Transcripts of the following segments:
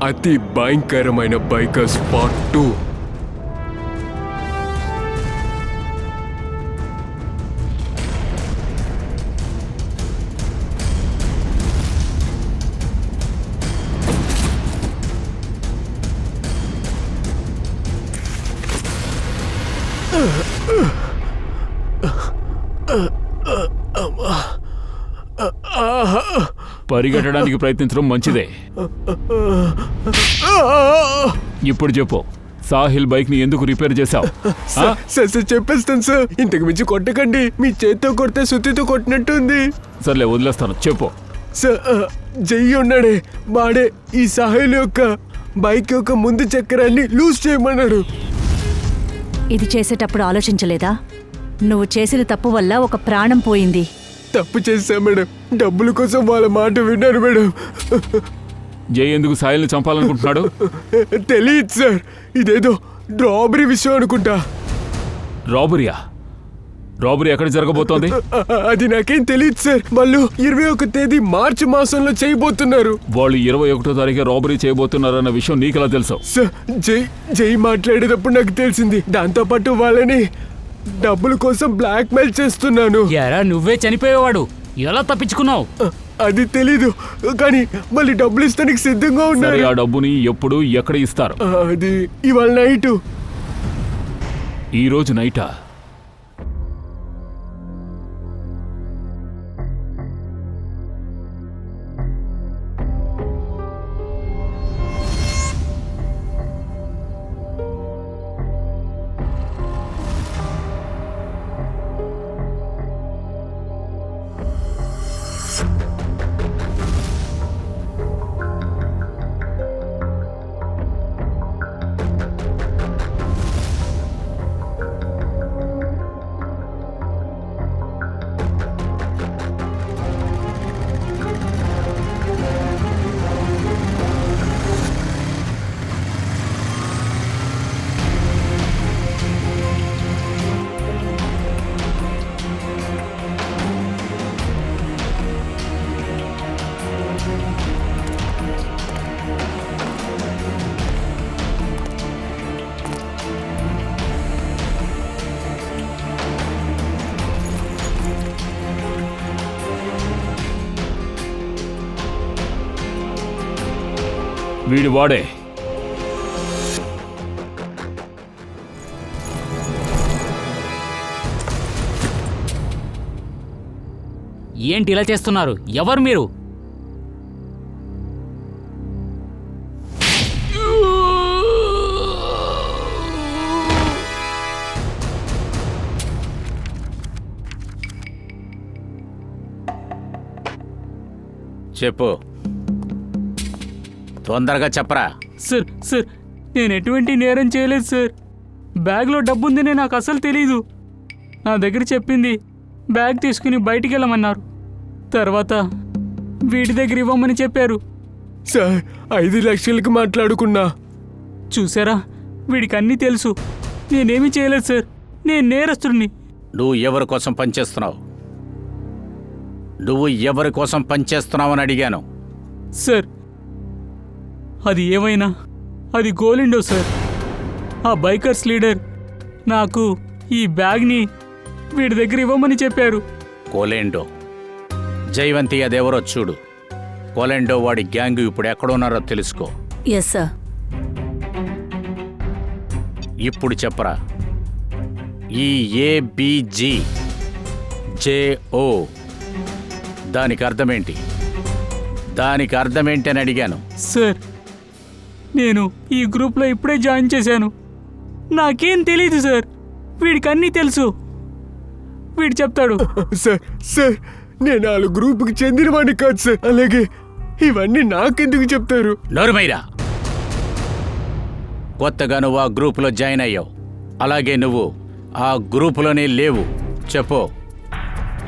అతి భయంకరమైన bikers part 2. పరిగెట్టడానికి ప్రయత్నించడం మంచిదే. ఇప్పుడు చెప్పు, సాహిల్ బైక్ ని ఎందుకు రిపేర్ చేశావు? సార్ చెప్పేస్తాను సార్. ఇంతకు మించి కొట్టకండి. మీ చేత్తో కొడితే సుత్తితో కొట్టినట్టుంది. సర్లే వదిలేస్తాను, చెప్పు. సార్ జై ఉన్నాడే, వాడే ఈ సాహిల్ యొక్క బైక్ యొక్క ముందు చక్రాన్ని లూజ్ చేయమన్నాడు. ఇది చేసేటప్పుడు ఆలోచించలేదా? నువ్వు చేసిన తప్పు వల్ల ఒక ప్రాణం పోయింది. తప్పు చేశా మేడం. డబ్బుల కోసం వాళ్ళ మాట విన్నారు మేడం. జై ఎందుకు సాహిల్ని చంపాలనుకుంటున్నాడు? తెలియదు సార్. ఇదేదో రాబరీ విషయం అనుకుంటా. రాబరీయా? రాబరీ ఎక్కడ జరగబోతోంది? అది నాకేం తెలియదు సార్. వాళ్ళు 21వ తేదీ మార్చి మాసంలో చేయబోతున్నారు. వాళ్ళు 21వ తారీఖు రాబరీ చేయబోతున్నారన్న విషయం నీకెలా తెలుసు? సార్ జై మాట్లాడేటప్పుడు నాకు తెలిసింది. దాంతో పాటు వాళ్ళని డబ్బుల కోసం బ్లాక్ మెయిల్ చేస్తున్నాను. ఎరా, నువ్వే చనిపోయేవాడు, ఎలా తప్పించుకున్నావు? అది తెలీదు, కానీ మళ్ళీ డబ్బులు ఇస్తానికి సిద్ధంగా ఉన్నారు. ఆ డబ్బుని ఎప్పుడు ఎక్కడ ఇస్తారు? అది ఇవాళ నైట్. ఈ రోజు నైటా? వీడు వాడే. ఏంటి ఇలా చేస్తున్నారు? ఎవరు మీరు? చెప్పు, తొందరగా చెప్పరా. సార్ నేను ఎటువంటి నేరం చేయలేదు సార్. బ్యాగ్లో డబ్బుందని నాకు అసలు తెలీదు. నా దగ్గర చెప్పింది బ్యాగ్ తీసుకుని బయటికి వెళ్ళమన్నారు. తర్వాత వీడి దగ్గర ఇవ్వమని చెప్పారు. సార్ 5 లక్షలకు మాట్లాడుకున్నా. చూసారా, వీడికి అన్నీ తెలుసు. నేనేమీ చేయలేదు సార్. నేను నేరస్తుడిని. నువ్వు ఎవరి కోసం పనిచేస్తున్నావు? నువ్వు ఎవరి కోసం పనిచేస్తున్నావని అడిగాను. సార్ అది ఏమైనా అది గోలిండో సార్. ఆ బైకర్స్ లీడర్ నాకు ఈ బ్యాగ్ని వీడి దగ్గర ఇవ్వమని చెప్పారు. కోలెండో, జైవంతి అదెవరో చూడు. కోలెండో వాడి గ్యాంగ్ ఇప్పుడు ఎక్కడున్నారో తెలుసుకో. Yes sir. ఇప్పుడు చెప్పరా, ఈ ABG JO దానికి అర్థమేంటి? దానికి అర్థమేంటి అని అడిగాను. సార్ నేను ఈ గ్రూప్లో ఇప్పుడే జాయిన్ చేశాను. నాకేం తెలీదు సార్. వీడికి అన్నీ తెలుసు. వీడు చెప్తాడు. సార్ నేను వాళ్ళ గ్రూప్కి చెందినవాడిని కాదు సార్. అలాగే ఇవన్నీ నాకెందుకు చెప్తారు? నోరుమైరా. కొత్తగా నువ్వు ఆ గ్రూపులో జాయిన్ అయ్యావు. అలాగే నువ్వు ఆ గ్రూపులోనే లేవు. చెప్పు,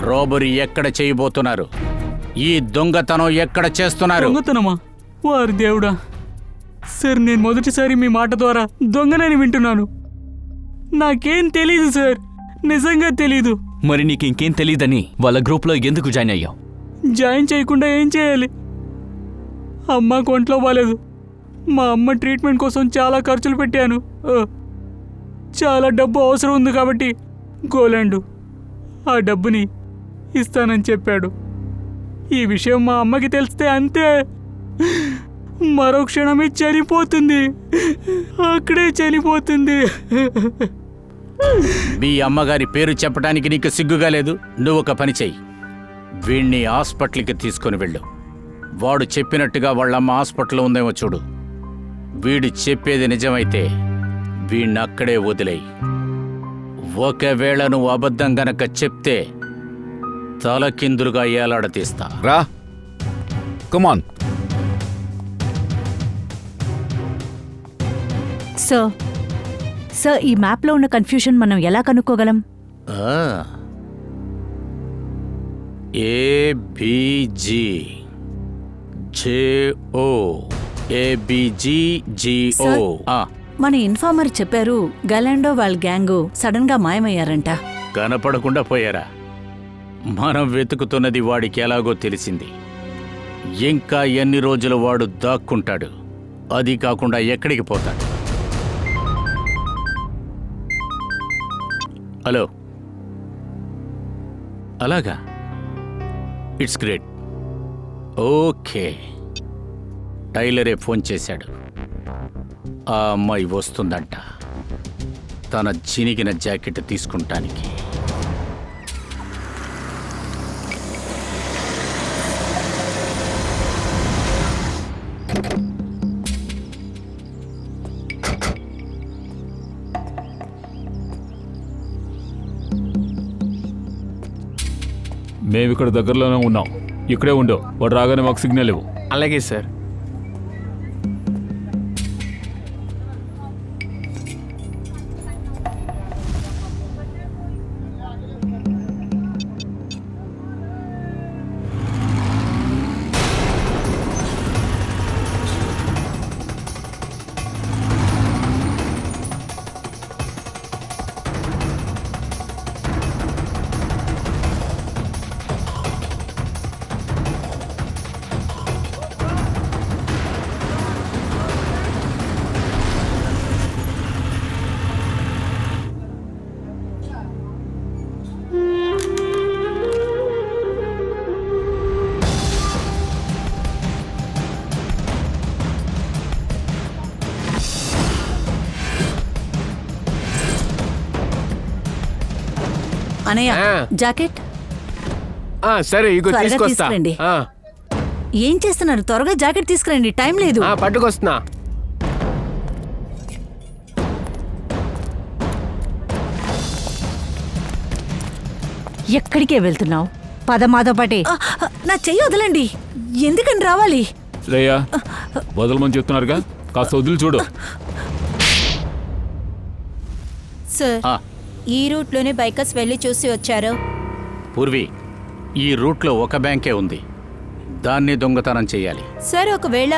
రాబరీ ఎక్కడ చేయబోతున్నారు? ఈ దొంగతనం ఎక్కడ చేస్తున్నారు? దొంగతనమా? వారి దేవుడా. సార్ నేను మొదటిసారి మీ మాట ద్వారా దొంగనని వింటున్నాను. నాకేం తెలీదు సార్, నిజంగా తెలీదు. మరి నీకు ఇంకేం తెలీదని వాళ్ళ గ్రూప్లో ఎందుకు జాయిన్ అయ్యావు? జాయిన్ చేయకుండా ఏం చేయాలి? అమ్మకు ఒంట్లో బాలేదు. మా అమ్మ ట్రీట్మెంట్ కోసం చాలా ఖర్చులు పెట్టాను. చాలా డబ్బు అవసరం ఉంది కాబట్టి గోలాండు ఆ డబ్బుని ఇస్తానని చెప్పాడు. ఈ విషయం మా అమ్మకి తెలిస్తే అంతే, మరో క్షణమే చనిపోతుంది. అక్కడే చనిపోతుంది. మీ అమ్మగారి పేరు చెప్పడానికి నీకు సిగ్గుగా లేదు? నువ్వు ఒక పని చెయ్యి, వీణ్ణి హాస్పిటల్కి తీసుకొని వెళ్ళు. వాడు చెప్పినట్టుగా వాళ్ళమ్మ హాస్పిటల్లో ఉందేమో చూడు. వీడు చెప్పేది నిజమైతే వీణ్ణి అక్కడే వదిలేయి. ఒకవేళ నువ్వు అబద్ధం గనక చెప్తే తలకిందులుగా ఏలాడతీస్తా. రా, కమాన్. సార్, ఈ మ్యాప్లో ఉన్న కన్ఫ్యూషన్ మనం ఎలా కనుక్కోగలం? ఏబిజి జేఓ ఏబిజిజిఓ. మన ఇన్ఫార్మర్ చెప్పారు గలాండో వాళ్ళ గ్యాంగు సడన్ గా మాయమయ్యారంట. కనపడకుండా పోయారా? మనం వెతుకుతున్నది వాడికి ఎలాగో తెలిసింది. ఇంకా ఎన్ని రోజులు వాడు దాక్కుంటాడు? అది కాకుండా ఎక్కడికి పోతాడు? హలో, అలాగా, ఇట్స్ గ్రేట్. ఓకే, టైలరే ఫోన్ చేశాడు. ఆ అమ్మాయి వస్తుందంట తన చినిగిన జాకెట్ తీసుకుంటానికి. మేమిక్కడ దగ్గరలోనే ఉన్నాం. ఇక్కడే ఉండవు. వాడు రాగానే మాకు సిగ్నల్ ఇవ్వు. అలాగే సార్. అనయ్య, ఆ. జాకెట్ సరే, ఇగో త్వరగా తీసుకొస్తా. తీసుకురండి. ఏం చేస్తున్నారు? త్వరగా జాకెట్ తీసుకురండి, టైం లేదు. పట్టుకొస్తున్నా. ఎక్కడికే వెళ్తున్నావు? పద మాతో పాటే. నా చెయ్యి వదలండి. ఎందుకని రావాలి? శ్రేయ, వదలమని చెప్తున్నారుగా, కాస్త వదిలి చూడు. సార్, ఆ, ఈ రూట్లోనే బైకర్స్ వెళ్ళి చూసి వచ్చారు. పూర్వి, ఈ రూట్లో ఒక బ్యాంకే ఉంది, దాన్ని దొంగతనం చేయాలి. సార్, ఒకవేళ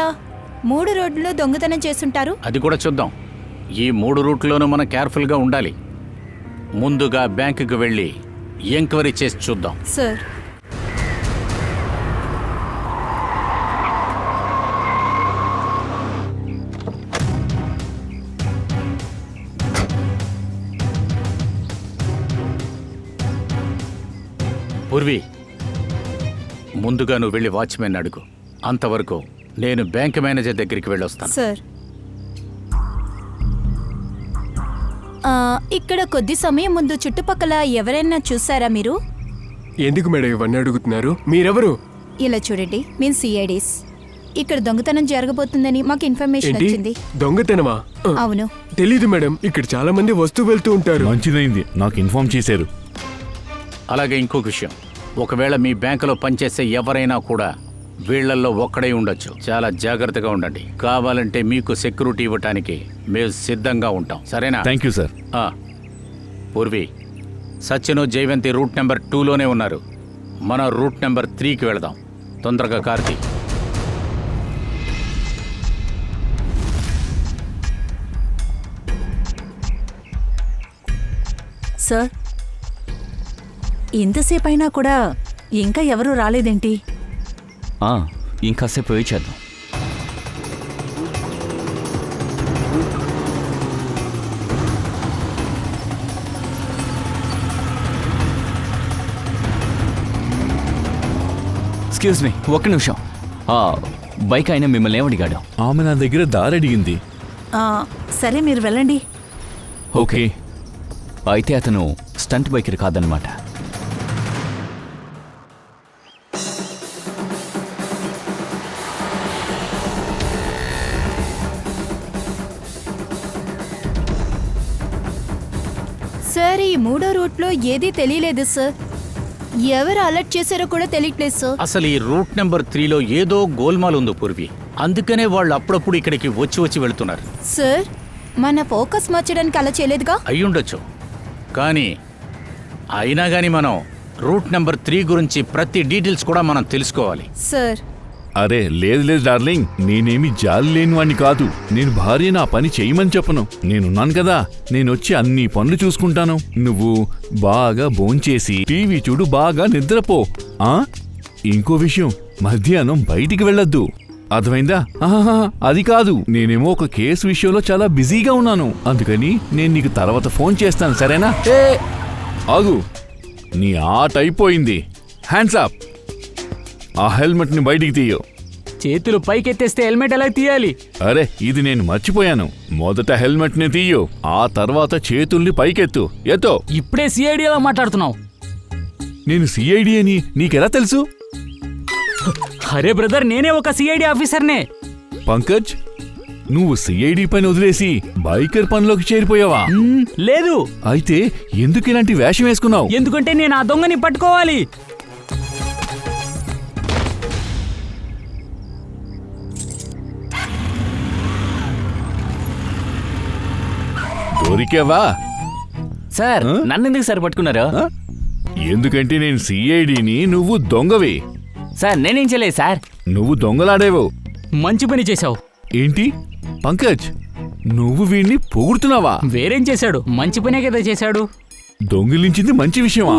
3 రోడ్లలో దొంగతనం చేసుంటారు. అది కూడా చూద్దాం. ఈ 3 రూట్లోనూ మనం కేర్ఫుల్గా ఉండాలి. ముందుగా బ్యాంకుకి వెళ్ళి ఎంక్వైరీ చేసి చూద్దాం. సార్, పూర్వి, ముందుగా నువ్వు వెళ్ళి వాచ్మెన్ అడుగు. అంతవరకు నేను బ్యాంక్ మేనేజర్ దగ్గరికి వెళ్ళొస్తాను. సార్, ఇక్కడ కొద్ది సమయం ముందు చుట్టుపక్కల ఎవరైనా చూసారా మీరు? ఎందుకు మేడం ఇవన్నీ అడుగుతున్నారు? మీరెవరు? ఇలా చూడండి, మేము సిఐడీస్. ఇక్కడ దొంగతనం జరగబోతుందని మాకు ఇన్ఫర్మేషన్ ఏంటి? వచ్చింది. దొంగతనమా? అవును. తెలీదు మేడం, ఇక్కడ చాలా మంది వస్తూ వెళ్తూ ఉంటారు. మంచిదైంది, నాకు ఇన్ఫార్మ్ చేశారు. అలాగే ఇంకొక విషయం, ఒకవేళ మీ బ్యాంకులో పనిచేసే ఎవరైనా కూడా వీళ్లల్లో ఒక్కడై ఉండొచ్చు. చాలా జాగ్రత్తగా ఉండండి. కావాలంటే మీకు సెక్యూరిటీ ఇవ్వటానికి మేము సిద్ధంగా ఉంటాం. సరేనా? Thank you sir. Purvi, Sachin, Jaivanti route number 2లోనే ఉన్నారు. మన రూట్ నెంబర్ 3కి వెళదాం. తొందరగా కార్తీ. సార్, ఇంతసేపు అయినా కూడా ఇంకా ఎవరూ రాలేదేంటి? ఇంకాసేపు వెయిట్ చేద్దాం. ఎక్స్క్యూజ్ మీ, ఒక్క నిమిషం. బైక్ అయినా మిమ్మల్ని ఏమడిగాడు? ఆమె నా దగ్గర దారి అడిగింది. సరే మీరు వెళ్ళండి. ఓకే, అయితే అతను స్టంట్ బైకర్ కాదనమాట. సార్ ఈ మూడో రూట్లో ఏదీ తెలియలేదు సార్. ఎవరు అలర్ట్ చేశారో కూడా తెలియట్లేదు సార్. అసలు ఈ రూట్ నెంబర్ 3లో ఏదో గోల్మాల్ ఉంది పూర్వి. అందుకనే వాళ్ళు అప్పుడప్పుడు ఇక్కడికి వచ్చి వెళ్తున్నారు. సార్ మన ఫోకస్ మార్చడానికి అలా చేయలేదుగా? అయ్యుండొచ్చు, కానీ అయినా కానీ మనం రూట్ నెంబర్ 3 గురించి ప్రతి డీటెయిల్స్ కూడా మనం తెలుసుకోవాలి. సార్ అరే లేదు డార్లింగ్, నేనేమి జాలి లేనివాణ్ణి కాదు. నేను భార్య నా పని చేయమని చెప్పను. నేనున్నాను కదా, నేనొచ్చి అన్ని పనులు చూసుకుంటాను. నువ్వు బాగా భోంచేసి టీవీ చూడు, బాగా నిద్రపో. ఇంకో విషయం, మధ్యాహ్నం బయటికి వెళ్ళొద్దు, అర్థమైందా? అది కాదు, నేనేమో ఒక కేసు విషయంలో చాలా బిజీగా ఉన్నాను. అందుకని నేను నీకు తర్వాత ఫోన్ చేస్తాను, సరేనా? ఆగు, నీ ఆట అయిపోయింది. Hands up. ఆ హెల్మెట్ ని బయటికి తీయో. చేతులు పైకెత్తేస్తే హెల్మెట్ ఎలా తీయాలి? అరే ఇది నేను మర్చిపోయాను. మొదట హెల్మెట్ ని తీయో, ఆ తర్వాత చేతుల్ని పైకెత్తు. ఎత్తో. ఇప్పుడే సిఐడిలా మాట్లాడుతున్నావు. నేను సిఐడి అని నీకెలా తెలుసు? అరే బ్రదర్, నేనే ఒక సిఐడి ఆఫీసర్నే. పంకజ్, నువ్వు సిఐడి పని వదిలేసి బైకర్ పనిలోకి చేరిపోయావా? లేదు. అయితే ఎందుకు ఇలాంటి వేషం వేసుకున్నావు? ఎందుకంటే నేను ఆ దొంగని పట్టుకోవాలి. దొరికావా? సార్, నన్నెందుకు సార్ పట్టుకున్నారు? ఎందుకంటే నేను సిఐడిని, నువ్వు దొంగవి. సార్ నేనేం చేయలేదు సార్. నువ్వు దొంగలాడేవు. మంచి పని చేశావు. ఏంటి పంకజ్, నువ్వు వీణ్ణి పొగుడుతున్నావా? వేరేం చేశాడు? మంచి పనే కదా చేశాడు. దొంగిలించింది మంచి విషయమా?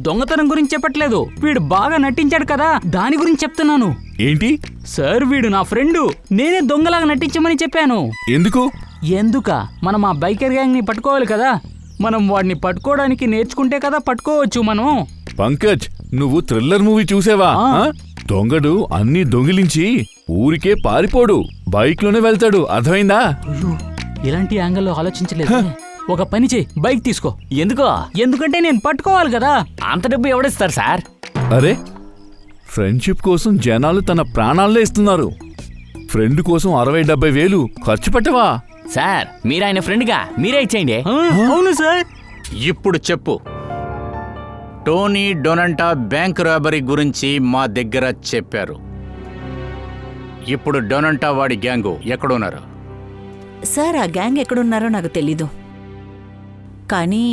దొంగతనం గురించి చెప్పట్లేదు, వీడు బాగా నటించాడు కదా, దాని గురించి చెప్తున్నాను. ఏంటి? సార్ వీడు నా ఫ్రెండు, నేనే దొంగలాగా నటించమని చెప్పాను. ఎందుకు? మనం ఆ బైకర్ గ్యాంగ్ ని పట్టుకోవాలి కదా. మనం వాడిని పట్టుకోవడానికి నేర్చుకుంటే కదా పట్టుకోవచ్చు మనం. పంకజ్, నువ్వు థ్రిల్లర్ మూవీ చూసావా? దొంగడు అన్ని దొంగిలించి ఊరికే పారిపోడు, బైక్ లోనే వెళ్తాడు, అర్థమైందా? ఇలాంటి యాంగిల్లో ఆలోచించలేదు. ఒక పని చేయి, బైక్ తీసుకో. ఎందుకో? ఎందుకంటే నేను పట్టుకోవాలి కదా. అంత డబ్బు ఎవడిస్తారు సార్? అరే, ఫ్రెండ్షిప్ కోసం జనాలు తన ప్రాణాలనే ఇస్తున్నారు. ఫ్రెండ్ కోసం 60-70 వేలు ఖర్చు పెట్టవా? సార్ మీరు ఆయన ఫ్రెండ్గా, మీరే ఇచ్చేయండి. అవును సార్. ఇప్పుడు చెప్పు, టోనీ డొనంటా బ్యాంక్ రాబరీ గురించి మా దగ్గర చెప్పారు. ఇప్పుడు డొనంటా వాడి గ్యాంగు ఎక్కడున్నారు? సార్ ఆ గ్యాంగ్ ఎక్కడున్నారో నాకు తెలీదు, కానీ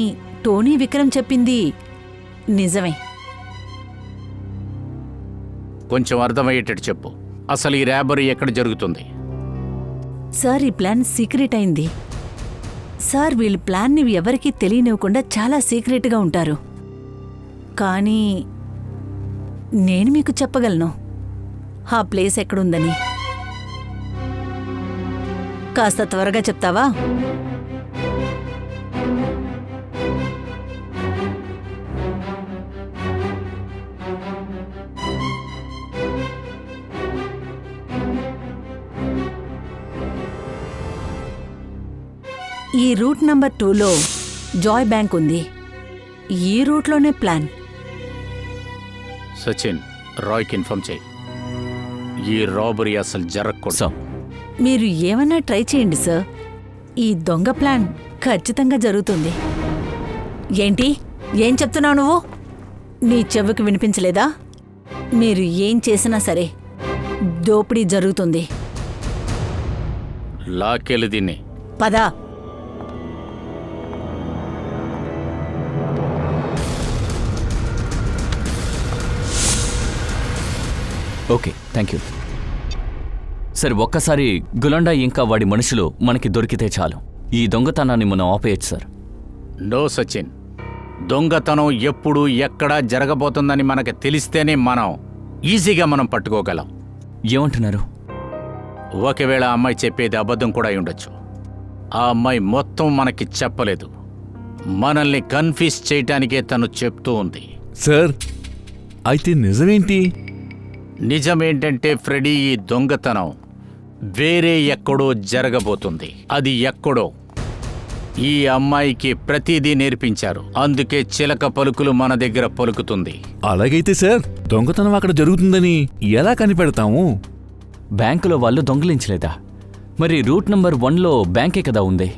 టోనీ విక్రమ్ చెప్పింది నిజమే. కొంచెం అర్థమయ్యేటట్టు చెప్పు, అసలు ఈ రాబరీ ఎక్కడ జరుగుతుంది? సార్ ఈ ప్లాన్ సీక్రెట్ అయింది. సార్ వీళ్ళ ప్లాన్ని ఎవరికీ తెలియనివ్వకుండా చాలా సీక్రెట్గా ఉంటారు. కానీ నేను మీకు చెప్పగలను ఆ ప్లేస్ ఎక్కడుందని. కాస్త త్వరగా చెప్తావా? ఈ రూట్ నంబర్ 2లో జాయ్ బ్యాంక్ ఉంది. ఈ రూట్లోనే ప్లాన్. సచిన్, రాయ్కి ఇన్ఫార్మ్ చేయి, ఈ రాబరీ అసలు జరగకూడదు. మీరు ఏమన్నా ట్రై చేయండి సార్, ఈ దొంగ ప్లాన్ ఖచ్చితంగా జరుగుతుంది. ఏంటి ఏం చెప్తున్నావు నువ్వు? నీ చెవుకి వినిపించలేదా? మీరు ఏం చేసినా సరే దోపిడీ జరుగుతుంది. లాకెళ్ళి దీన్ని. పదా. Okay, thank you. సరే ఒక్కసారి గులండా ఇంకా వాడి మనుషులు మనకి దొరికితే చాలు, ఈ దొంగతనాన్ని మనం ఆపేయచ్చు సార్. నో సచిన్, దొంగతనం ఎప్పుడు ఎక్కడ జరగబోతుందని మనకు తెలిస్తేనే మనం ఈజీగా మనం పట్టుకోగలం. ఏమంటున్నారు? ఒకవేళ ఆ అమ్మాయి చెప్పేది అబద్ధం కూడా అయి ఉండొచ్చు. ఆ అమ్మాయి మొత్తం మనకి చెప్పలేదు, మనల్ని కన్ఫ్యూజ్ చేయటానికే తను చెప్తూ ఉంది. సార్, అయితే నిజమేంటి? నిజమేంటంటే ఫ్రెడీ, ఈ దొంగతనం వేరే ఎక్కడో జరగబోతుంది. అది ఎక్కడో ఈ అమ్మాయికి ప్రతిదీ నేర్పించారు. అందుకే చిలక పలుకులు మన దగ్గర పలుకుతుంది. అలాగైతే సార్, దొంగతనం అక్కడ జరుగుతుందని ఎలా కనిపెడతాము? బ్యాంకులో వాళ్ళు దొంగిలించలేదా? మరి రూట్ నంబర్ 1లో బ్యాంకే కదా ఉంది.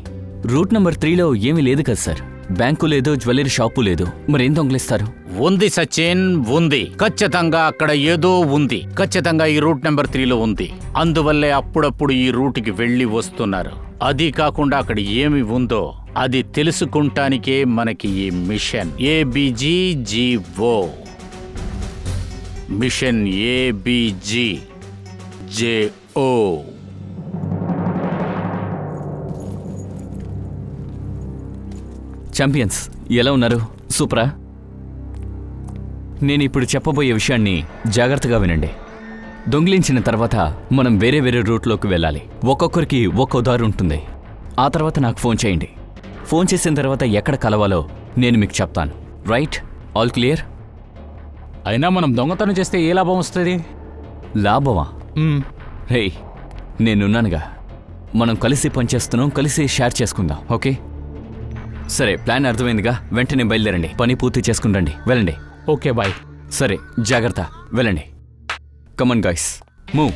రూట్ నంబర్ 3లో ఏమీ లేదు కదా సార్. బ్యాంకు లేదు, జ్యువెలరీ షాపు లేదు, మరేం దొంగిలిస్తారు? ఉంది సచిన్, ఉంది. ఖచ్చితంగా అక్కడ ఏదో ఉంది. ఖచ్చితంగా ఈ రూట్ నెంబర్ 3లో ఉంది. అందువల్లే అప్పుడప్పుడు ఈ రూట్కి వెళ్ళి వస్తున్నారు. అది కాకుండా అక్కడ ఏమి ఉందో అది తెలుసుకుంటానికే మనకి ఈ mission ABGGO. Mission ABGJO. Champions, ఎలా ఉన్నారు? సూపరా? నేను ఇప్పుడు చెప్పబోయే విషయాన్ని జాగ్రత్తగా వినండి. దొంగిలించిన తర్వాత మనం వేరే వేరే రూట్లోకి వెళ్ళాలి. ఒక్కొక్కరికి ఒక్కో దారి ఉంటుంది. ఆ తర్వాత నాకు ఫోన్ చేయండి. ఫోన్ చేసిన తర్వాత ఎక్కడ కలవాలో నేను మీకు చెప్తాను. రైట్? All clear? అయినా మనం దొంగతనం చేస్తే ఏ లాభం వస్తుంది? లాభమా? హే, నేనున్నానుగా. మనం కలిసి పనిచేస్తున్నాం, కలిసి షేర్ చేసుకుందాం. ఓకే? సరే, ప్లాన్ అర్థమైందిగా. వెంటనే బయలుదేరండి. పని పూర్తి చేసుకుని రండి. వెళ్ళండి. Okay, bye. సరే, జాగ్రత్త. వెళ్ళండి. Come on guys, move.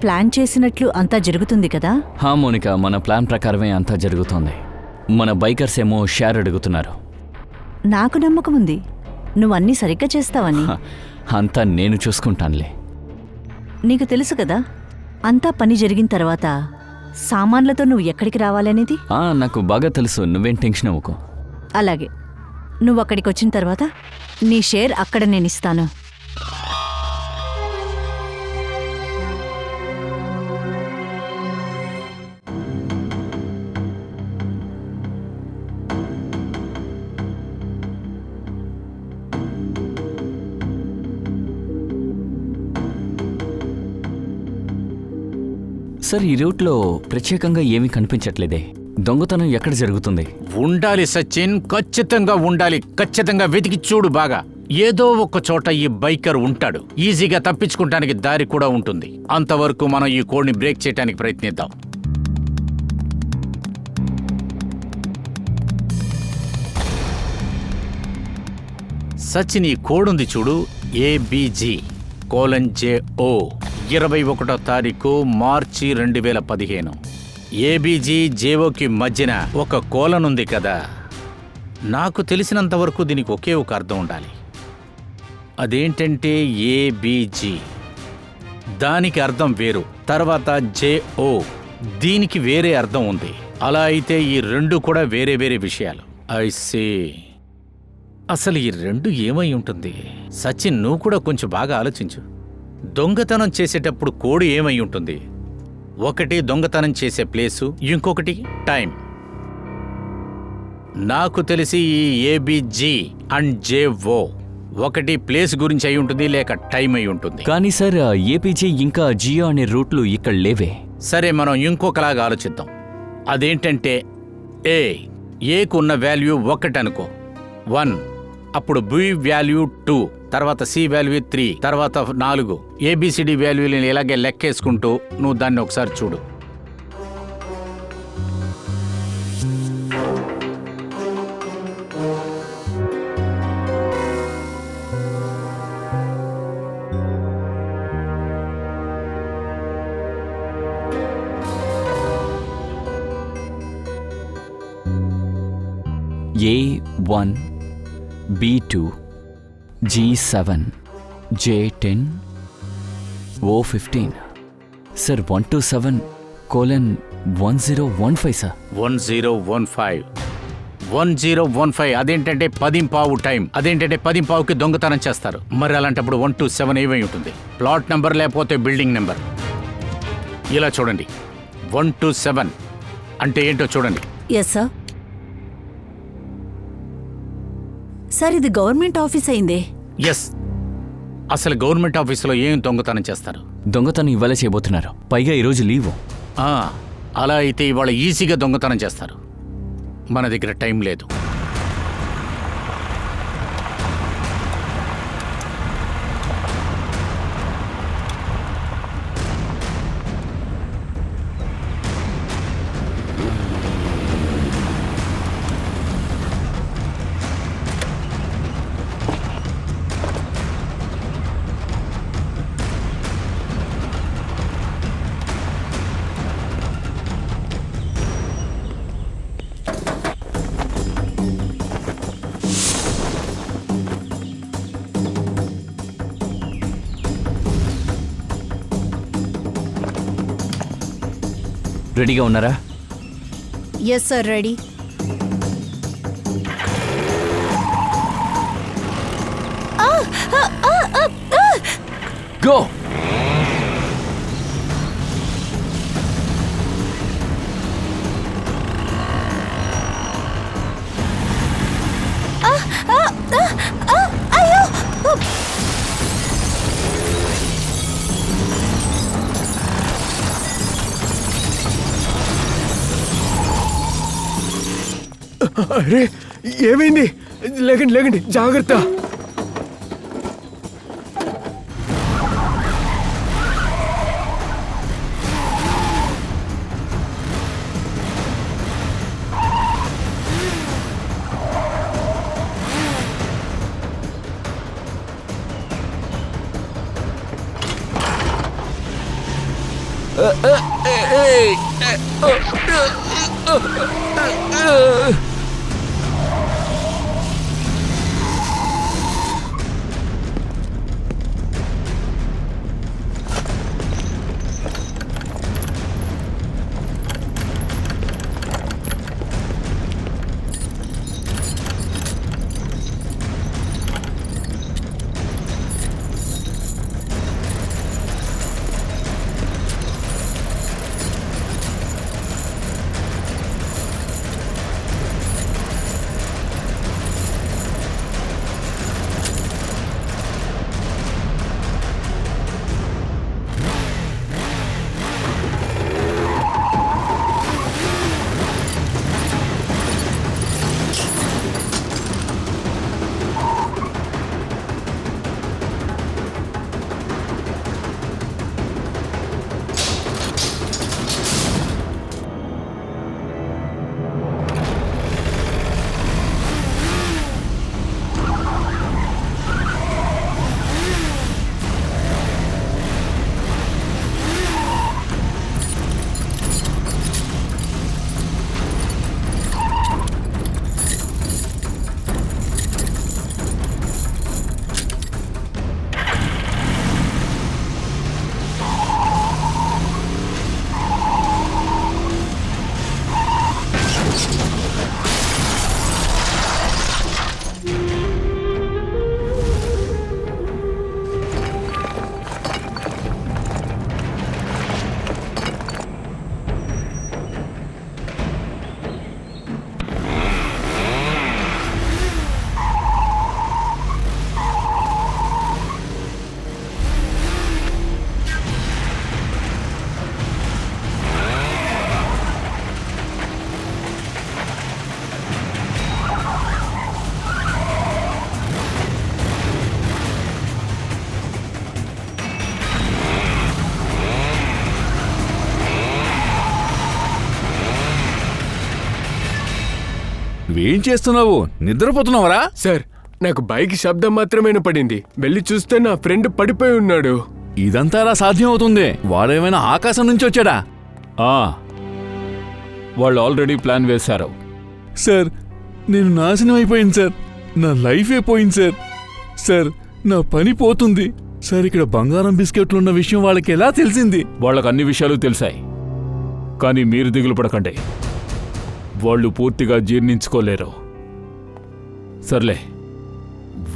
ప్లాన్ చేసినట్లు అంతా జరుగుతుంది కదా? హా మోనిక, మన ప్లాన్ ప్రకారమే అంతా జరుగుతోంది. మన బైకర్స్ ఏమో షేర్ అడుగుతున్నారు. నాకు నమ్మకం ఉంది నువ్వన్నీ సరిగ్గా చేస్తావని. అంతా నేను చూసుకుంటానులే. నీకు తెలుసు కదా, అంతా పని జరిగిన తర్వాత సామాన్లతో నువ్వు ఎక్కడికి రావాలనేది. నాకు బాగా తెలుసు. నువ్వేం టెన్షన్ అవ్వకు. అలాగే, నువ్వు అక్కడికి వచ్చిన తర్వాత నీ షేర్ అక్కడ నేనిస్తాను. సార్, ఈ రూట్లో ప్రత్యేకంగా ఏమీ కనిపించట్లేదే. దొంగతనం ఎక్కడ జరుగుతుంది? ఉండాలి సచిన్, ఖచ్చితంగా ఉండాలి. ఖచ్చితంగా వెతికి చూడు బాగా. ఏదో ఒక చోట ఈ బైకర్ ఉంటాడు. ఈజీగా తప్పించుకుంటానికి దారి కూడా ఉంటుంది. అంతవరకు మనం ఈ కోడ్ని బ్రేక్ చేయడానికి ప్రయత్నిద్దాం. సచిన్, ఈ కోడ్ ఉంది చూడు, ABG:JO. 21వ తారీఖు మార్చి 2015. ABG:JOకి మధ్యన ఒక కోలన్ ఉంది కదా. నాకు తెలిసినంతవరకు దీనికి ఒకే ఒక అర్థం ఉండాలి. అదేంటంటే ABG, దానికి అర్థం వేరు. తర్వాత JO, దీనికి వేరే అర్థం ఉంది. అలా అయితే ఈ రెండు కూడా వేరే వేరే విషయాలు. I see. అసలు ఈ రెండు ఏమై ఉంటుంది? సచిన్, నువ్వు కూడా కొంచెం బాగా ఆలోచించు. దొంగతనం చేసేటప్పుడు కోడ్ ఏమై ఉంటుంది? ఒకటి దొంగతనం చేసే ప్లేసు, ఇంకొకటి టైం. నాకు తెలిసి ఈ ABG:JO ఒకటి ప్లేస్ గురించి అయి ఉంటుంది, లేక టైం అయి ఉంటుంది. కానీ సార్, APG ఇంకా జియో అనే రూట్లు ఇక్కడ లేవే. సరే, మనం ఇంకొకలాగా ఆలోచిద్దాం. అదేంటంటే ఏకు ఉన్న వాల్యూ 1 అనుకో, 1. అప్పుడు B వాల్యూ 2, తర్వాత C వాల్యూ 3, తర్వాత 4. ABCD వాల్యూని ఇలాగే లెక్కేసుకుంటూ నువ్వు దాన్ని ఒకసారి చూడు. B1, B2, G7, J10, O15. Sir 127:1015 sir. 1015 అదేంటంటే 10:15 టైం. అదేంటంటే 10:15కి దొంగతనం చేస్తారు. మరి అలాంటప్పుడు 127 ఏమై ఉంటుంది? ప్లాట్ నెంబర్ లేకపోతే బిల్డింగ్ నెంబర్. ఇలా చూడండి, 127 అంటే ఏంటో చూడండి. Yes sir. సార్ ఇది గవర్నమెంట్ ఆఫీస్ అయిందే. ఎస్, అసలు గవర్నమెంట్ ఆఫీసులో ఏం దొంగతనం చేస్తారు? దొంగతనం ఇవాళ చేయబోతున్నారు, పైగా ఈరోజు లీవు. అలా అయితే ఇవాళ ఈజీగా దొంగతనం చేస్తారు. మన దగ్గర టైం లేదు. రెడీగా ఉన్నారా? Yes sir, ready. గో. అరే ఏమైంది? లేకండి లేకండి, జాగ్రత్త. నువ్వేం చేస్తున్నావు? నిద్రపోతున్నావరా? సార్, నాకు బైక్ శబ్దం మాత్రమే పడింది. వెళ్ళి చూస్తే నా ఫ్రెండ్ పడిపోయి ఉన్నాడు. ఇదంతా ఎలా సాధ్యం అవుతుంది? వాడేమైనా ఆకాశం నుంచి వచ్చాడా? వాళ్ళు ఆల్రెడీ ప్లాన్ వేశారు. సార్, నేను నాశనం అయిపోయింది సార్. నా లైఫే పోయింది సార్. సార్ నా పని పోతుంది సార్. ఇక్కడ బంగారం బిస్కెట్లు ఉన్న విషయం వాళ్ళకి ఎలా తెలిసింది? వాళ్ళకు అన్ని విషయాలు తెలిసాయి, కానీ మీరు దిగులు పడకండి. వాళ్ళు పూర్తిగా జీర్ణించుకోలేరు. సర్లే,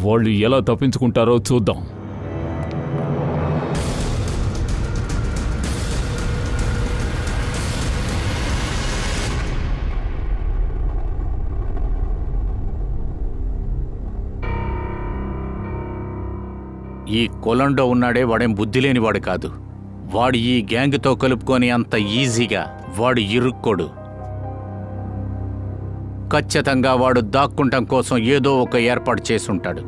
వాళ్ళు ఎలా తప్పించుకుంటారో చూద్దాం. ఈ కొలండో ఉన్నాడే వాడేం బుద్ధి లేనివాడు కాదు. వాడు ఈ గ్యాంగ్తో కలుపుకొని అంత ఈజీగా వాడు ఇరుక్కోడు. ఖచ్చితంగా వాడు దాక్కుంటం కోసం ఏదో ఒక ఏర్పాటు చేసుంటాడు.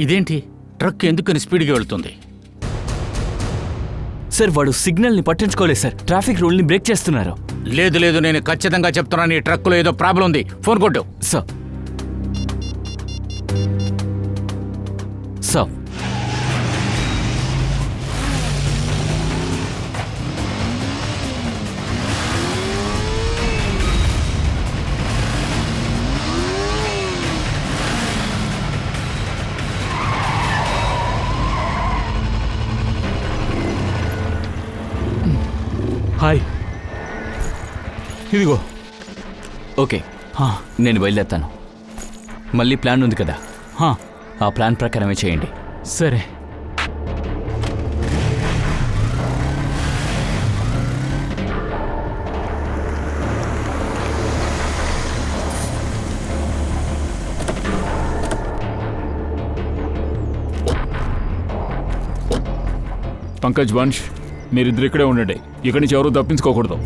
ఇదేంటి ట్రక్ ఎందుకని స్పీడ్గా వెళ్తుంది? సార్ వాడు సిగ్నల్ని పట్టించుకోలేదు సార్. ట్రాఫిక్ రూల్ని బ్రేక్ చేస్తున్నారు. లేదు, నేను ఖచ్చితంగా చెప్తున్నాను, ఈ ట్రక్కులో ఏదో ప్రాబ్లం ఉంది. ఫోన్ కొట్టు. సార్ సార్ హాయ్, ఇదిగో. ఓకే, నేను బయలుదేరుతాను. మళ్ళీ ప్లాన్ ఉంది కదా, ఆ ప్లాన్ ప్రకారమే చేయండి. సరే. పంకజ్, వంశ్, మీరిద్దరు ఇక్కడే ఉండండి. ఇక్కడి నుంచి ఎవరూ తప్పించుకోకూడదు.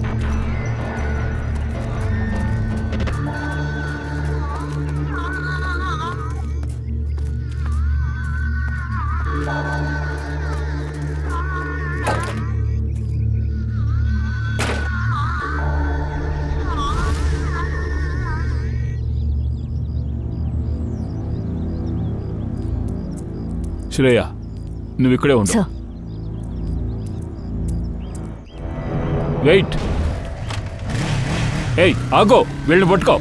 శ్రేయ, నువ్వు ఇక్కడే ఉండు. సార్. వెయిట్. ఏయ్, ఆగో, వీళ్ళని పట్టుకో.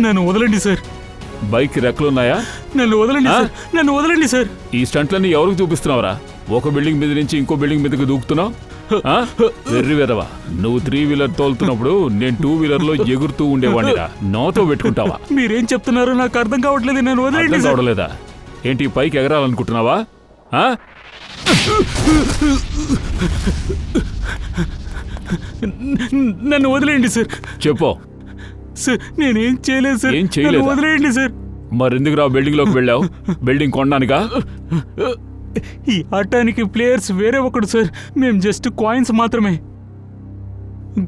నన్ను వదలండి సార్, బైక్ రెక్కలున్నాయా? నన్ను వదలండి సార్, నన్ను వదలండి సార్. ఈ స్టంట్లన్నీ ఎవరికి చూపిస్తున్నావురా? ఒక బిల్డింగ్ మీద నుంచి ఇంకో బిల్డింగ్ మీదకి దూకుతున్నావు? వెర్రి వెదవా, నువ్వు 3 వీలర్ తోలుతున్నప్పుడు నేను 2 వీలర్లో ఎగురుతూ ఉండేవాడిరా. నాతో పెట్టుకుంటావా? మీరేం చెప్తున్నారో నాకు అర్థం కావట్లేదు, నన్ను వదలండి అర్థం సార్. కావడలేదా? ఏంటి పైకి ఎగరాలనుకుంటున్నావా? నన్ను వదిలేయండి సార్. చెప్పు. సార్ నేనేం చేయలేదు సార్, ఏం చేయలేదా? నన్ను వదిలేయండి సార్. మరెందుకు రా బిల్డింగ్ లోకి వెళ్ళావు? బిల్డింగ్ కొనడానికా? ఈ ఆటానికి ప్లేయర్స్ వేరే ఒకడు సార్, మేము జస్ట్ కాయిన్స్ మాత్రమే.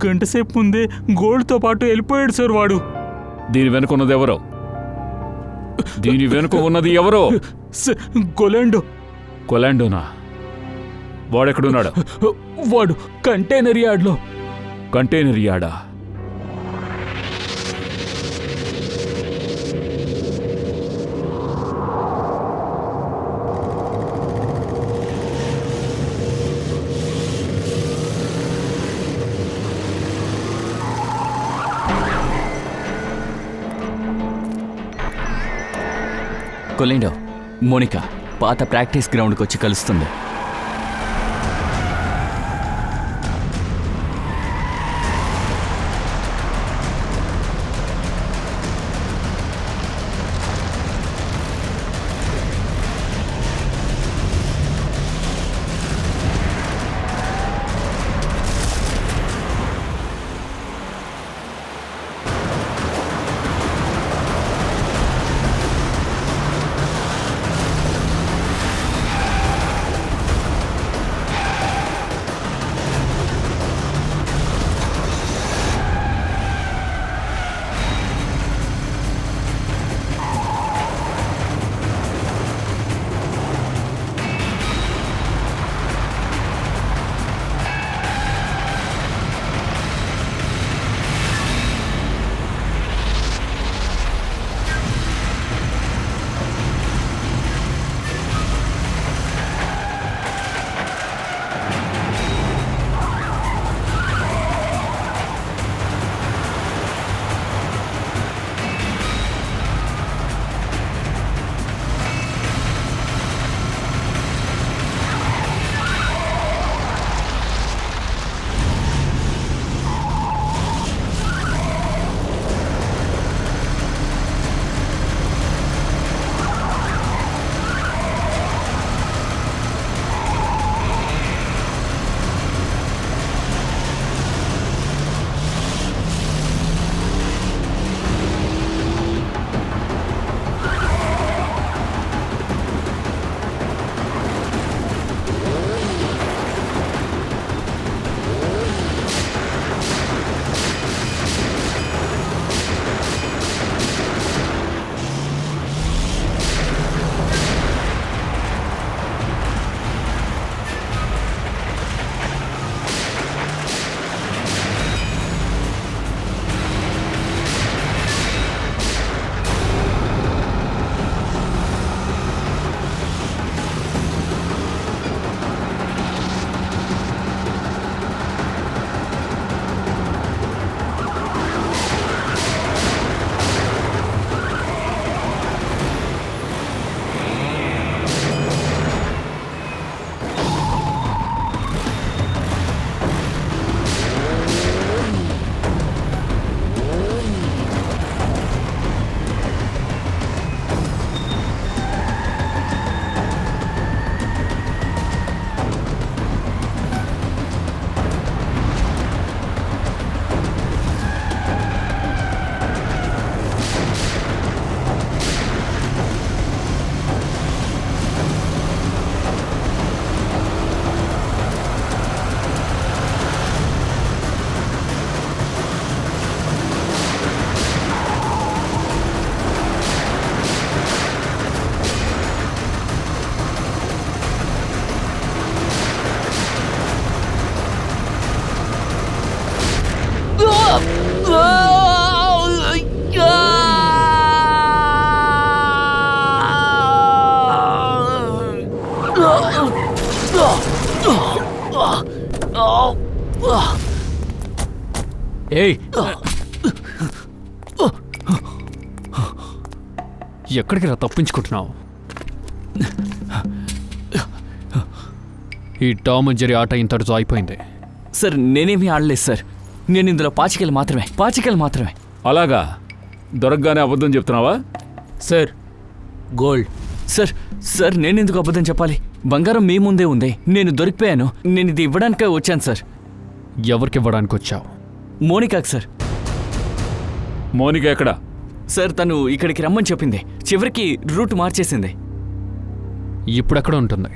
గంట సేపు ముందే గోల్డ్తో పాటు వెళ్ళిపోయాడు సార్ వాడు. దీని వెనుక ఉన్నది ఎవరో? దీని వెనుక ఉన్నది ఎవరో? గొలాండో. కొలాండోనా? వాడెక్కడున్నాడు? వాడు కంటైనర్ యార్డ్లో. కంటైనర్ యార్డా? కొలిండో, మోనికా పాత ప్రాక్టీస్ గ్రౌండ్కి వచ్చి కలుస్తుంది. ఏయ్ ఎక్కడికి రా తప్పించుకుంటున్నావు? ఈ టామ్ అండ్ జెర్రీ ఆట ఇంతటితో అయిపోయింది. సార్ నేనేమీ ఆడలేదు సార్. నేను ఇందులో పాచికలు మాత్రమే. అలాగా? దొరకగానే అబద్ధం చెప్తున్నావా? Sir gold. సార్ నేనెందుకు అబద్ధం చెప్పాలి? బంగారం మీ ముందే ఉంది. నేను దొరికిపోయాను. నేను ఇది ఇవ్వడానికే వచ్చాను సార్. ఎవరికి ఇవ్వడానికి వచ్చావు? మోనికాకి సార్. మోనిక ఎక్కడా? సార్ తను ఇక్కడికి రమ్మని చెప్పింది. చివరికి రూట్ మార్చేసింది. ఇప్పుడెక్కడ ఉంటుంది?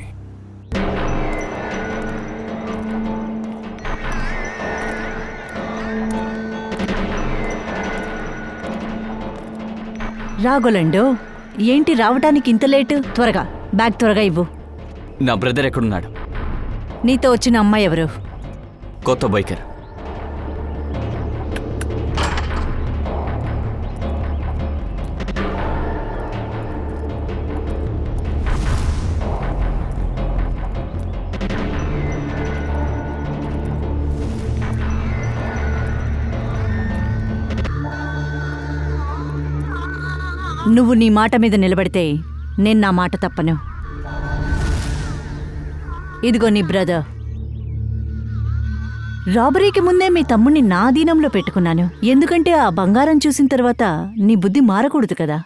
రాగోలండు, ఏంటి రావటానికి ఇంత లేటు? బ్యాగ్ త్వరగా ఇవ్వు. నా బ్రదర్ ఎక్కడున్నాడు? నీతో వచ్చిన అమ్మాయి ఎవరు? కొత్త బైకర్. నువ్వు నీ మాట మీద నిలబడితే నేను నా మాట తప్పను. ఇదిగో నీ బ్రదర్. రాబరీకి ముందే మీ తమ్ముణ్ణి నా అధీనంలో పెట్టుకున్నాను. ఎందుకంటే ఆ బంగారం చూసిన తర్వాత నీ బుద్ధి మారకూడదు కదా.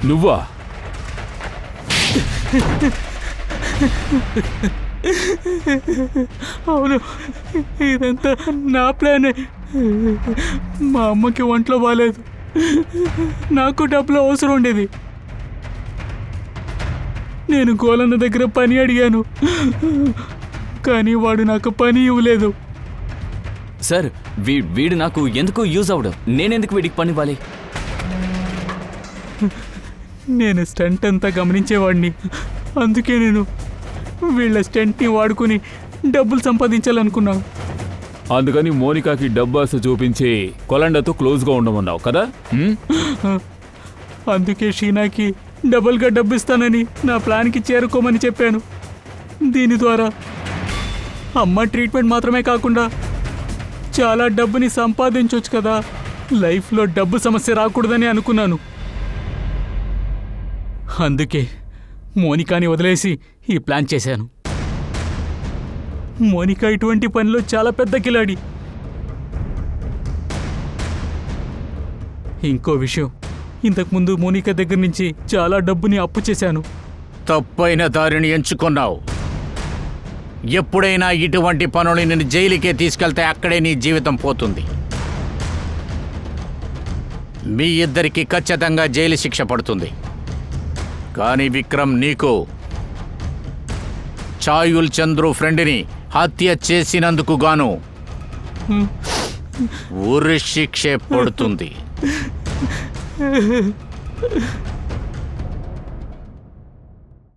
నువ్వా? అవును, ఇదంతా నా ప్లానే. మా అమ్మకి ఒంట్లో బాగాలేదు, నాకు డబ్బులు అవసరం ఉండేది. నేను గోలన్న దగ్గర పని అడిగాను, కానీ వాడు నాకు పని ఇవ్వలేదు. సార్ వీడు నాకు ఎందుకు యూజ్ అవడు? నేనెందుకు వీడికి పని ఇవ్వాలి? నేను స్టంట్ అంతా గమనించేవాడిని. అందుకే నేను వీళ్ళ స్టంట్ని వాడుకుని డబ్బులు సంపాదించాలనుకున్నాను. అందుకని మోనికాకి డబ్బాస చూపించి కొలండతో క్లోజ్గా ఉండమన్నావు కదా? అందుకే షీనాకి డబుల్గా డబ్బు ఇస్తానని నా ప్లాన్కి చేరుకోమని చెప్పాను. దీని ద్వారా అమ్మ ట్రీట్మెంట్ మాత్రమే కాకుండా చాలా డబ్బుని సంపాదించవచ్చు కదా. లైఫ్లో డబ్బు సమస్య రాకూడదని అనుకున్నాను. అందుకే మోనికాని వదిలేసి ఈ ప్లాన్ చేశాను. మోనికా ఇటువంటి పనిలో చాలా పెద్ద కిలాడి. ఇంకో విషయం, ఇంతకుముందు మోనికా దగ్గర నుంచి చాలా డబ్బుని అప్పు చేశాను. తప్పైన దారిని ఎంచుకున్నావు. ఎప్పుడైనా ఇటువంటి పనులు నేను జైలుకే తీసుకెళ్తే అక్కడే నీ జీవితం పోతుంది. మీ ఇద్దరికి ఖచ్చితంగా జైలు శిక్ష పడుతుంది. కానీ విక్రమ్, నీకు చాయుల్ చంద్రు ఫ్రెండ్ని హత్య చేసినందుకు గాను ఉరి శిక్ష పడుతుంది.